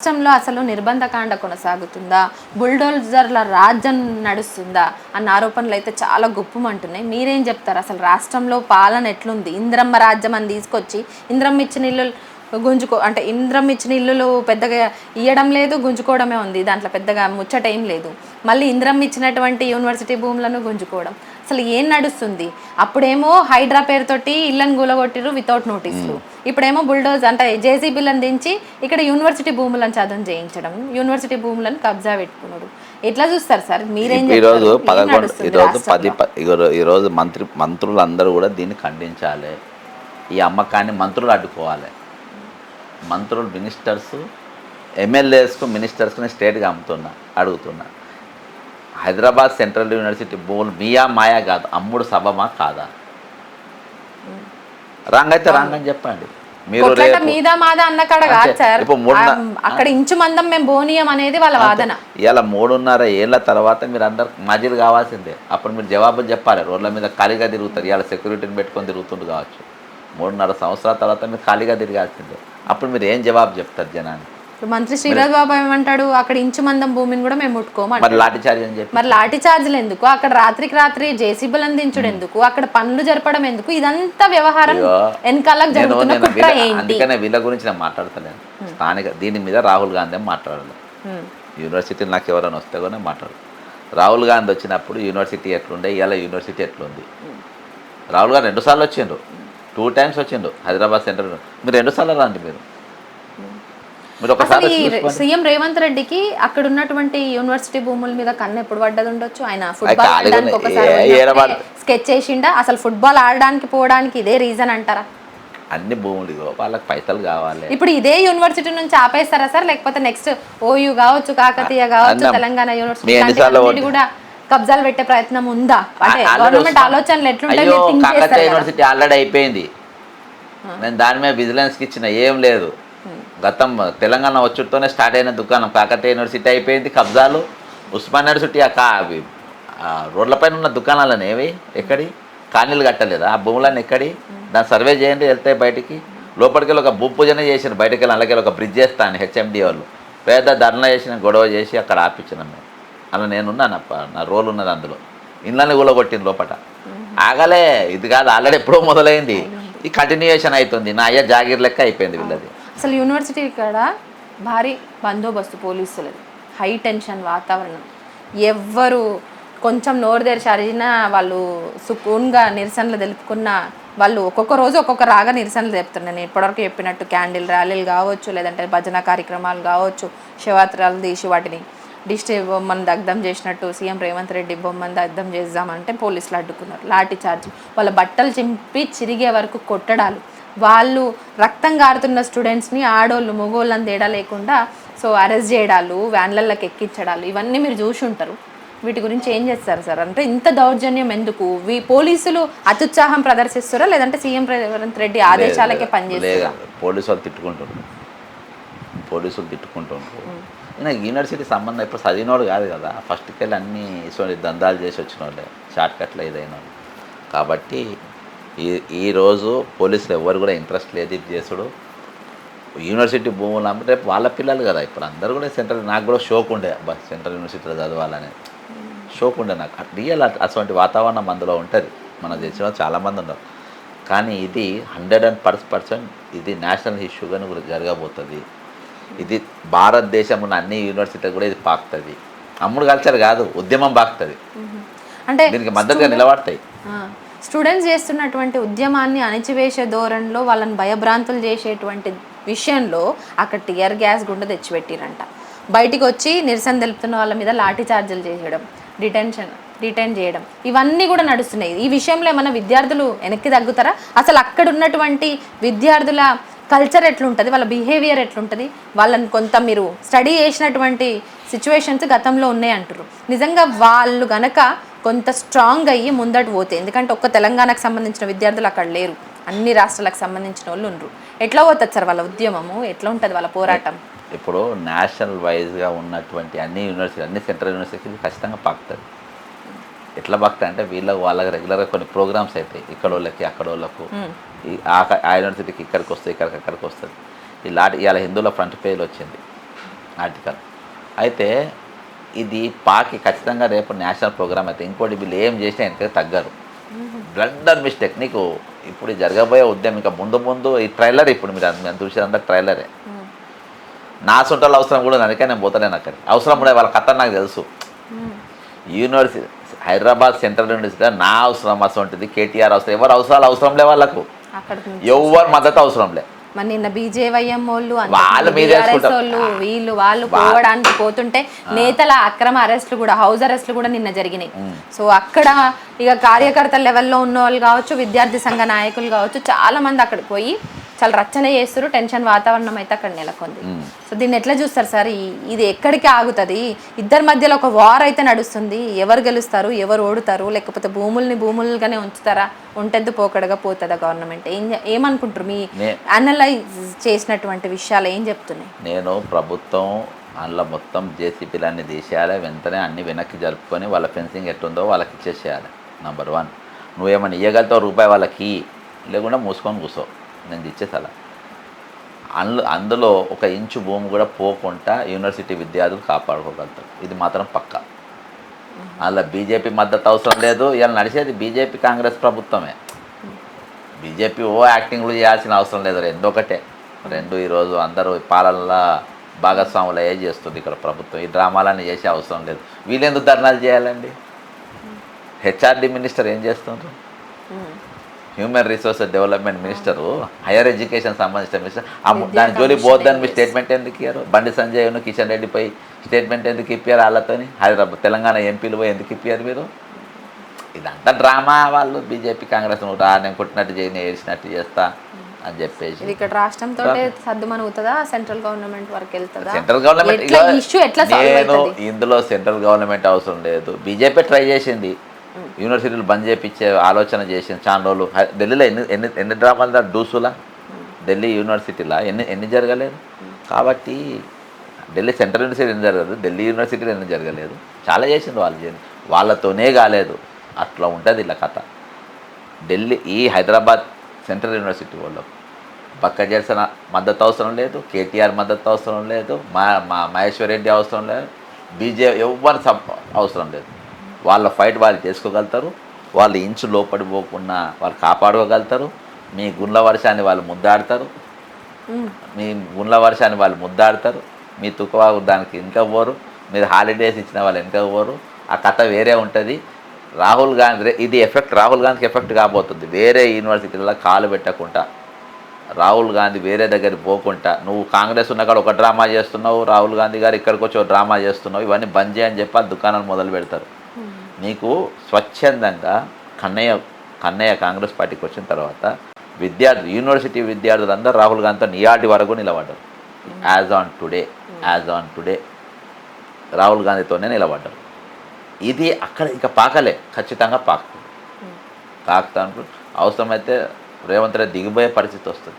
రాష్ట్రంలో అసలు నిర్బంధకాండ కొనసాగుతుందా, బుల్డోజర్ల రాజ్యం నడుస్తుందా అన్న ఆరోపణలు అయితే చాలా గుప్పమంటున్నాయి. మీరేం చెప్తారు? అసలు రాష్ట్రంలో పాలన ఎట్లుంది? ఇంద్రమ్మ రాజ్యం అని తీసుకొచ్చి ఇంద్రమ్మ ఇచ్చిన ఇల్లు అంటే ఇంద్రమ్మ ఇచ్చిన ఇల్లులు పెద్దగా ఇవ్వడం లేదు, గుంజుకోవడమే ఉంది. దాంట్లో పెద్దగా ముచ్చట ఏం లేదు. మళ్ళీ ఇంద్రమ్మ ఇచ్చినటువంటి యూనివర్సిటీ భూములను గుంజుకోవడం, అసలు ఏం నడుస్తుంది? అప్పుడేమో హైడ్రా పేరుతోటి ఇళ్ళని కూలగొట్టిరు వితౌట్ నోటీసులు, ఇప్పుడేమో బుల్డోజ్ అంటే జేసీబీలను దించి ఇక్కడ యూనివర్సిటీ భూములను చదువు చేయించడం, యూనివర్సిటీ భూములను కబ్జా పెట్టుకున్నాడు. ఎట్లా చూస్తారు సార్? మీరేం ఈరోజు మంత్రులు అందరూ కూడా దీన్ని ఖండించాలి. ఈ అమ్మకాన్ని మంత్రులు అడ్డుకోవాలి. మంత్రులు, మినిస్టర్స్, ఎమ్మెల్యేస్కు, మినిస్టర్స్కు స్టేట్గా అడుగుతున్నా, హైదరాబాద్ సెంట్రల్ యూనివర్సిటీ భూములు మీయా మాయా కాదు, అమ్ముడు సభమా కాదా? రాంగ్ అయితే రాంగ్ అని చెప్పండి. మీరు మీద మాద అన్న కాడ కాదు సార్, అక్కడ ఇంచు మందం మేము బోనియం అనేది వాళ్ళ వాదన. ఇలా 3.5 ఏళ్ళ తర్వాత మీరు అందరు మజీలు కావాల్సిందే. అప్పుడు మీరు జవాబు చెప్పాలి. రోడ్ల మీద ఖాళీగా తిరుగుతారు, ఇలా సెక్యూరిటీని పెట్టుకొని తిరుగుతుండు కావచ్చు. 3.5 సంవత్సరాల తర్వాత మీరు ఖాళీగా తిరగాల్సిందే. అప్పుడు మీరు ఏం జవాబు చెప్తారు జనాన్ని? మంత్రి శ్రీరాజ్ బాబు ఏమంటాడు? అక్కడ ఇంచు మందం భూమిని కూడా మేము ముట్టుకోమంటారు. మరి లాఠీ చార్జ్ అని చెప్పి, మరి లాఠీ చార్జ్లు ఎందుకు? అక్కడ రాత్రికి రాత్రి జేసీబీలు అందించడం ఎందుకు? అక్కడ పనులు జరపడం ఎందుకు? ఇదంతా వ్యవహారం వెనకాల జరుగుతున్న కుట్ర ఏంటి? అందుకనే వీళ్ళ గురించి నేను మాట్లాడతలేను. స్థానిక దీని మీద రాహుల్ గాంధీ మాట్లాడాలి. యూనివర్సిటీలు నాకు ఎవరైనా వస్తే కూడా మాట్లాడు. రాహుల్ గాంధీ వచ్చినప్పుడు యూనివర్సిటీ ఎట్లుండే, ఇలా యూనివర్సిటీ ఎట్లుంది? రాహుల్ గాంధీ 2 సార్లు వచ్చిండు, 2 టైమ్స్ వచ్చిండు హైదరాబాద్ సెంటర్. మీరు 2 సార్లు రండి. మీరు ఒకసారి సీఎం రేవంత్ రెడ్డికి అక్కడ ఉన్నటువంటి యూనివర్సిటీ భూముల మీద కన్ను ఎప్పుడు పడ్డది ఉండొచ్చు? ఆయన ఫుట్బాల్ ఆడడానికి ఒకసారి స్కెచ్ చేసిండా? అసలు ఫుట్బాల్ ఆడడానికి పోవడానికి ఇదే రీజన్ అంటారా? అన్ని భూములు వాళ్ళకి పైసలు కావాలి. ఇప్పుడు ఇదే యూనివర్సిటీ నుంచి ఆపేస్తారా సార్? లేకపోతే నెక్స్ట్ ఓయూ కావచ్చు, కాకతీయ కావచ్చు, తెలంగాణ యూనివర్సిటీ కూడా కబ్జాలు పెట్టే ప్రయత్నం ఉందా? అంటే గవర్నమెంట్ ఆలోచనలు ఎట్లుంటాయి? కాకతీయ యూనివర్సిటీ ఆల్రెడీ అయిపోయింది. నేను దాని మీద విజిలెన్స్కి ఇచ్చిన, ఏం లేదు. గతం తెలంగాణ వచ్చుతోనే స్టార్ట్ అయిన దుకాణం కాకతీయ యూనివర్సిటీ అయిపోయింది. కబ్జాలు ఉస్మాన్ యూనివర్సిటీ అవి రోడ్లపైన ఉన్న దుకాణాలను ఏవి ఎక్కడి కానీలు కట్టలేదు. ఆ భూములను ఎక్కడి? దాన్ని సర్వే చేయండి, వెళ్తే బయటికి. లోపలికి వెళ్ళి ఒక భూ పూజనే చేసిన, బయటకు వెళ్ళి అలాగే ఒక బ్రిడ్జ్ చేస్తాను హెచ్ఎండి వాళ్ళు పేద ధర్నా చేసిన, గొడవ చేసి అక్కడ ఆపించినాం మేము. అలా నేనున్నాను, నా రోల్ ఉన్నది అందులో. ఇళ్ళని కూలగొట్టింది లోపల. ఆగలే, ఇది కాదు, ఆల్రెడీ ఎప్పుడో మొదలైంది. ఈ కంటిన్యూయేషన్ అవుతుంది. నా అయ్యా జాగీర్ లెక్క అయిపోయింది వీళ్ళది. అసలు యూనివర్సిటీ ఇక్కడ భారీ బందోబస్తు, పోలీసులది, హై టెన్షన్ వాతావరణం. ఎవ్వరు కొంచెం నోరు తెరిచి అరిగినా వాళ్ళు సుకూన్గా నిరసనలు తెలుపుకున్న వాళ్ళు ఒక్కొక్క రోజు ఒక్కొక్క రాగా నిరసనలు తెలుపుతున్నారు. నేను ఇప్పటివరకు చెప్పినట్టు క్యాండిల్ ర్యాలీలు కావచ్చు, లేదంటే భజన కార్యక్రమాలు కావచ్చు, శివరాత్రాలు తీసి వాటిని డిస్టి బొమ్మను దగ్ధం చేసినట్టు సీఎం రేవంత్ రెడ్డి బొమ్మను దగ్ధం చేద్దామంటే పోలీసులు అడ్డుకున్నారు. లాఠీ చార్జ్, వాళ్ళ బట్టలు చింపి చిరిగే వరకు కొట్టడాలు, వాళ్ళు రక్తం గారుతున్న స్టూడెంట్స్ని ఆడోళ్ళు మగోళ్ళని తేడా లేకుండా సో అరెస్ట్ చేయడాలు, వ్యాన్లలోకి ఎక్కించడాలు, ఇవన్నీ మీరు చూసి ఉంటారు. వీటి గురించి ఏం చేస్తారు సార్? అంటే ఇంత దౌర్జన్యం ఎందుకు? పోలీసులు అత్యుత్సాహం ప్రదర్శిస్తారా, లేదంటే సీఎం రేవంత్ రెడ్డి ఆదేశాలకే పనిచేస్తారా? పోలీసులు తిట్టుకుంటారు. యూనివర్సిటీ సంబంధం ఇప్పుడు చదివినోడు కాదు కదా. ఫస్ట్కి వెళ్ళి అన్నీ దందాలు చేసి వచ్చిన వాళ్ళే, షార్ట్ కట్లు ఏదైనా. కాబట్టి ఈరోజు పోలీసులు ఎవరు కూడా ఇంట్రెస్ట్ లేదు ఇది చేసుడు. యూనివర్సిటీ భూములు అంటే రేపు వాళ్ళ పిల్లలు కదా. ఇప్పుడు అందరూ కూడా నాకు కూడా షోక్ ఉండే, సెంట్రల్ యూనివర్సిటీలో చదవాలని షోక్ ఉండే నాకు. రియల్ అటువంటి వాతావరణం అందులో ఉంటుంది. మన దేశంలో చాలామంది ఉన్నారు. కానీ ఇది 100% ఇది నేషనల్ ఇష్యూగా జరగబోతుంది. ఇది భారతదేశం ఉన్న అన్ని యూనివర్సిటీలు కూడా ఇది పాకుతుంది. అమ్ముడు కల్చర్ కాదు, ఉద్యమం పాకుతుంది. అంటే దీనికి మద్దతుగా నిలబడతాయి. స్టూడెంట్స్ చేస్తున్నటువంటి ఉద్యమాన్ని అణిచివేసే ధోరణిలో వాళ్ళని భయభ్రాంతులు చేసేటువంటి విషయంలో అక్కడ టియర్ గ్యాస్ గుండె తెచ్చిపెట్టిరంట. బయటికి వచ్చి నిరసన తెలుపుతున్న వాళ్ళ మీద లాఠీ చార్జీలు చేయడం, డిటైన్ చేయడం, ఇవన్నీ కూడా నడుస్తున్నాయి. ఈ విషయంలో ఏమైనా విద్యార్థులు వెనక్కి తగ్గుతారా? అసలు అక్కడ ఉన్నటువంటి విద్యార్థుల కల్చర్ ఎట్లుంటుంది, వాళ్ళ బిహేవియర్ ఎట్లుంటుంది? వాళ్ళని కొంత మీరు స్టడీ చేసినటువంటి సిచ్యువేషన్స్ గతంలో ఉన్నాయి అంటారు. నిజంగా వాళ్ళు గనక కొంత స్ట్రాంగ్ అయ్యి ముందట పోతే, ఎందుకంటే ఒక్క తెలంగాణకు సంబంధించిన విద్యార్థులు అక్కడ లేరు, అన్ని రాష్ట్రాలకు సంబంధించిన వాళ్ళు ఉండరు. ఎట్లా పోతుంది సార్ వాళ్ళ ఉద్యమము? ఎట్లా ఉంటుంది వాళ్ళ పోరాటం? ఇప్పుడు నేషనల్ వైజ్గా ఉన్నటువంటి అన్ని యూనివర్సిటీ, అన్ని సెంట్రల్ యూనివర్సిటీలు ఖచ్చితంగా పాకుతుంది. ఎట్లా పాకుతాయి అంటే వాళ్ళకి రెగ్యులర్గా కొన్ని ప్రోగ్రామ్స్ అవుతాయి. ఇక్కడ వాళ్ళకి అక్కడ వాళ్ళకు, ఆ యూనివర్సిటీకి ఇక్కడికి వస్తుంది, అక్కడికి వస్తుంది. ఈ లాటి ఇవాళ హిందూలో ఫ్రంట్ పేజ్లో వచ్చింది, ఆర్టికల్. అయితే ఇది పాకి ఖచ్చితంగా రేపు నేషనల్ ప్రోగ్రామ్ అయితే ఇంకోటి వీళ్ళు ఏం చేసినా వెనక తగ్గరు. Blunder mistake. నీకు ఇప్పుడు జరగబోయే ఉద్యమం ఇంకా ముందు ముందు ఈ ట్రైలర్ ఇప్పుడు మీరు చూసేదంతా ట్రైలరే. నా సొంటలు అవసరం కూడా అందుకే నేను పోతలేను అక్కడికి. అవసరం కూడా వాళ్ళ కథ నాకు తెలుసు. యూనివర్సిటీ హైదరాబాద్ సెంట్రల్ యూనివర్సిటీలో నా అవసరం అసలు కేటీఆర్ అవసరం, ఎవరు అవసరాలు అవసరం లే వాళ్ళకు, ఎవరు మద్దతు అవసరం లే. మరి నిన్న బీజేవైఎం వాళ్ళు వాళ్ళు వీళ్ళు వాళ్ళు పోవడానికి పోతుంటే నేతల అక్రమ అరెస్టులు కూడా, హౌస్ అరెస్టులు కూడా నిన్న జరిగినాయి. సో అక్కడ ఇక కార్యకర్తల లెవెల్లో ఉన్న వాళ్ళు కావచ్చు, విద్యార్థి సంఘ నాయకులు కావచ్చు, చాలా మంది అక్కడికి పోయి చాలా రచన చేస్తారు. టెన్షన్ వాతావరణం అయితే అక్కడ నెలకొంది. సో దీన్ని ఎట్లా చూస్తారు సార్? ఇది ఎక్కడికి ఆగుతుంది? ఇద్దరి మధ్యలో ఒక వార్ అయితే నడుస్తుంది. ఎవరు గెలుస్తారు, ఎవరు ఓడుతారు, లేకపోతే భూములుగానే ఉంచుతారా, ఒంటెద్దు పోకడగా పోతుందా గవర్నమెంట్? ఏమనుకుంటారు? మీ అనలైజ్ చేసినటువంటి విషయాలు ఏం చెప్తున్నాయి? నేను ప్రభుత్వం అందులో మొత్తం జేసీపీలన్నీ తీసేయాలి, వెంటనే అన్ని వెనక్కి జరుపుకొని వాళ్ళ ఫెన్సింగ్ ఎట్టుందో వాళ్ళకి ఇచ్చేసేయాలి. నెంబర్ 1. నువ్వేమన్నా ఇవ్వగలుగుతావు రూపాయి వాళ్ళకి, లేకుండా మూసుకొని కూర్చో, నేను ఇచ్చేసాల. అందులో ఒక ఇంచు భూమి కూడా పోకుండా యూనివర్సిటీ విద్యార్థులు కాపాడుకోగలుగుతారు. ఇది మాత్రం పక్కా. అందులో బీజేపీ మద్దతు అవసరం లేదు. ఇలా నడిచేది బీజేపీ కాంగ్రెస్ ప్రభుత్వమే. బీజేపీ యాక్టింగ్లు చేయాల్సిన అవసరం లేదు. రెండు ఈరోజు అందరూ పాలనలో భాగస్వాములు అయ్యే చేస్తుంది ఇక్కడ ప్రభుత్వం. ఈ డ్రామాలన్నీ చేసే అవసరం లేదు. వీళ్ళెందుకు ధర్నాలు చేయాలండి? హెచ్ఆర్డి మినిస్టర్ ఏం చేస్తున్నారు? Human resources development minister, higher education సంబంధించిన మినిస్టర్. దాని జోలి పోద్దని మీ స్టేట్మెంట్ ఎందుకు ఇయ్యారు? బండి సంజయ్ను కిషన్ రెడ్డి పోయి స్టేట్మెంట్ ఎందుకు ఇప్పారు? వాళ్ళతోని హైదరాబాద్ తెలంగాణ ఎంపీలు పోయి ఎందుకు ఇప్పారు మీరు? ఇదంతా డ్రామా. వాళ్ళు బీజేపీ కాంగ్రెస్ నేను కొట్టినట్టు చేయని, ఏడ్చినట్టు చేస్తా అని చెప్పేసి ఇక్కడ రాష్ట్రంతో సర్దుమనుగుతుందా? సెంట్రల్ గవర్నమెంట్ వరకు వెళ్తుందా? సెంట్రల్ గవర్నమెంట్ నేను ఇందులో సెంట్రల్ గవర్నమెంట్ అవసరం లేదు. బీజేపీ ట్రై చేసింది, యూనివర్సిటీలు బంద్ చేయించే ఆలోచన చేసింది చాలా రోజులు. ఢిల్లీలో ఎన్ని డ్రామాలు డూసులా, ఢిల్లీ యూనివర్సిటీలో ఎన్ని జరగలేదు. కాబట్టి ఢిల్లీ సెంట్రల్ యూనివర్సిటీ ఎన్ని జరగలేదు, ఢిల్లీ యూనివర్సిటీలో ఎన్ని జరగలేదు. చాలా చేసింది వాళ్ళు, వాళ్ళతోనే కాలేదు. అట్లా ఉంటుంది ఇలా కథ. ఢిల్లీ ఈ హైదరాబాద్ సెంట్రల్ యూనివర్సిటీ వాళ్ళు పక్క చేసిన మద్దతు అవసరం లేదు, కేటీఆర్ మద్దతు అవసరం లేదు, మహేశ్వర్ రెడ్డి అవసరం లేదు, ఎవరు అవసరం లేదు. వాళ్ళ ఫైట్ వాళ్ళు చేసుకోగలుగుతారు. వాళ్ళు ఇంచు లోపడిపోకుండా వాళ్ళు కాపాడుకోగలుగుతారు. మీ గుండ్ల వర్షాన్ని వాళ్ళు ముద్దాడతారు, మీ తుకవాగు దానికి ఇంకా పోరు, మీరు హాలిడేస్ ఇచ్చిన వాళ్ళు ఇంకా పోరు. ఆ కథ వేరే ఉంటుంది. రాహుల్ గాంధీ ఇది ఎఫెక్ట్ రాహుల్ గాంధీకి ఎఫెక్ట్ కాబోతుంది. వేరే యూనివర్సిటీలలో కాలు పెట్టకుండా, రాహుల్ గాంధీ వేరే దగ్గరికి పోకుండా, నువ్వు కాంగ్రెస్ ఉన్న కాడ ఒక డ్రామా చేస్తున్నావు, రాహుల్ గాంధీ గారు ఇక్కడికి వచ్చి ఒక డ్రామా చేస్తున్నావు, ఇవన్నీ బంద్ చేయని చెప్పి ఆ దుకాణాలు మొదలు పెడతారు. నీకు స్వచ్ఛందంగా కన్నయ్య కాంగ్రెస్ పార్టీకి వచ్చిన తర్వాత యూనివర్సిటీ విద్యార్థులందరూ రాహుల్ గాంధీతో నియాటి వరకు నిలబడ్డారు. యాజ్ ఆన్ టుడే రాహుల్ గాంధీతోనే నిలబడ్డారు. ఇది అక్కడ ఇంకా పాకలే, ఖచ్చితంగా పాకుతాను. అవసరమైతే రేవంత్ రెడ్డి దిగిపోయే పరిస్థితి వస్తుంది.